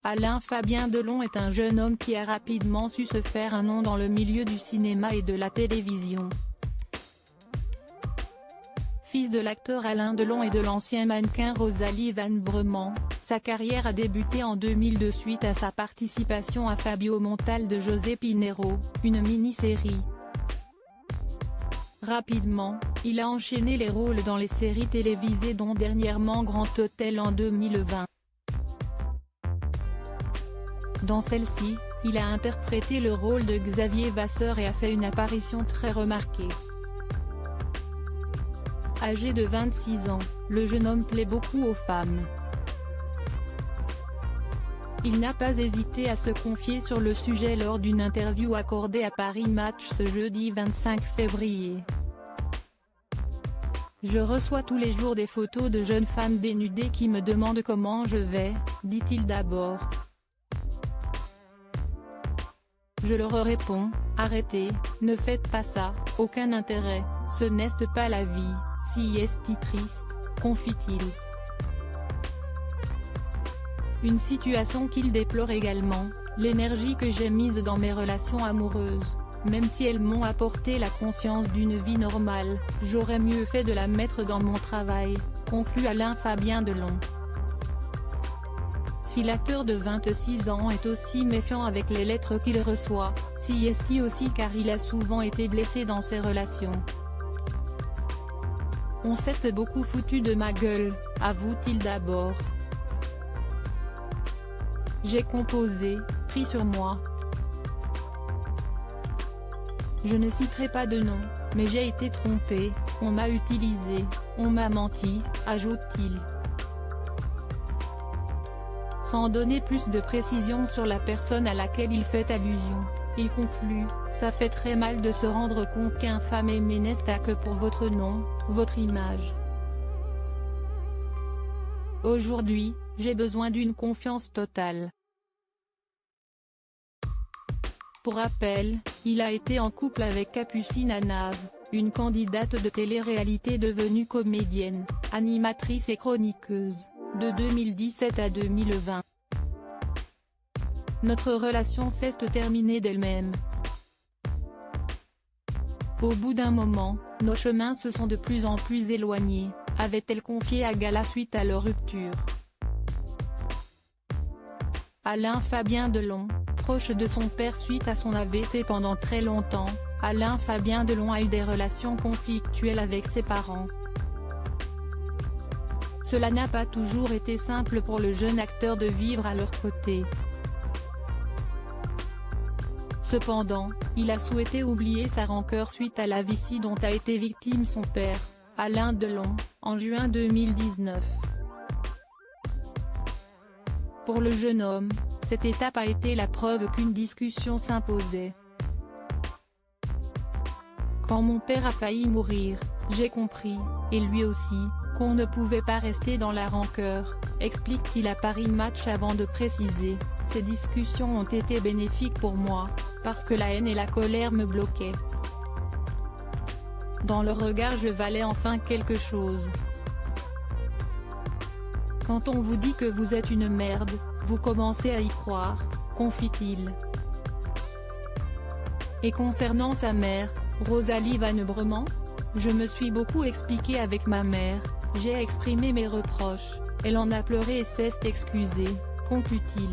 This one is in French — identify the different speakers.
Speaker 1: Alain Fabien Delon est un jeune homme qui a rapidement su se faire un nom dans le milieu du cinéma et de la télévision. Fils de l'acteur Alain Delon et de l'ancien mannequin Rosalie Van Bremen, sa carrière a débuté en 2002 suite à sa participation à Fabio Montal de José Pinheiro, une mini-série. Rapidement, il a enchaîné les rôles dans les séries télévisées dont dernièrement Grand Hôtel en 2020. Dans celle-ci, il a interprété le rôle de Xavier Vasseur et a fait une apparition très remarquée. Âgé de 26 ans, le jeune homme plaît beaucoup aux femmes. Il n'a pas hésité à se confier sur le sujet lors d'une interview accordée à Paris Match ce jeudi 25 février. Je reçois tous les jours des photos de jeunes femmes dénudées qui me demandent comment je vais, dit-il d'abord. Je leur réponds, arrêtez, ne faites pas ça, aucun intérêt, ce n'est pas la vie, si est triste, confie-t-il. Une situation qu'il déplore également, l'énergie que j'ai mise dans mes relations amoureuses, même si elles m'ont apporté la conscience d'une vie normale, j'aurais mieux fait de la mettre dans mon travail, conclut Alain Fabien Delon. Si l'acteur de 26 ans est aussi méfiant avec les lettres qu'il reçoit, si est aussi car il a souvent été blessé dans ses relations. On s'est beaucoup foutu de ma gueule, avoue-t-il d'abord. J'ai composé, pris sur moi. Je ne citerai pas de nom, mais j'ai été trompé, on m'a utilisé, on m'a menti, ajoute-t-il. Sans donner plus de précision sur la personne à laquelle il fait allusion, il conclut, ça fait très mal de se rendre compte qu'un femme aimée n'est que pour votre nom, votre image. Aujourd'hui, j'ai besoin d'une confiance totale. Pour rappel, il a été en couple avec Capucine Anave, une candidate de télé-réalité devenue comédienne, animatrice et chroniqueuse, de 2017 à 2020. Notre relation s'est terminée d'elle-même. Au bout d'un moment, nos chemins se sont de plus en plus éloignés, avait-elle confié à Gala suite à leur rupture. Alain Fabien Delon, proche de son père suite à son AVC pendant très longtemps, Alain Fabien Delon a eu des relations conflictuelles avec ses parents. Cela n'a pas toujours été simple pour le jeune acteur de vivre à leur côté. Cependant, il a souhaité oublier sa rancœur suite à l'AVC dont a été victime son père, Alain Delon, en juin 2019. Pour le jeune homme, cette étape a été la preuve qu'une discussion s'imposait. Quand mon père a failli mourir, j'ai compris, et lui aussi, qu'on ne pouvait pas rester dans la rancœur, explique-t-il à Paris Match avant de préciser, ces discussions ont été bénéfiques pour moi, parce que la haine et la colère me bloquaient. Dans le regard je valais enfin quelque chose. Quand on vous dit que vous êtes une merde, vous commencez à y croire, confie-t-il. Et concernant sa mère, Rosalie Van Bremen, je me suis beaucoup expliqué avec ma mère, j'ai exprimé mes reproches, elle en a pleuré et s'est excusée, conclut-il.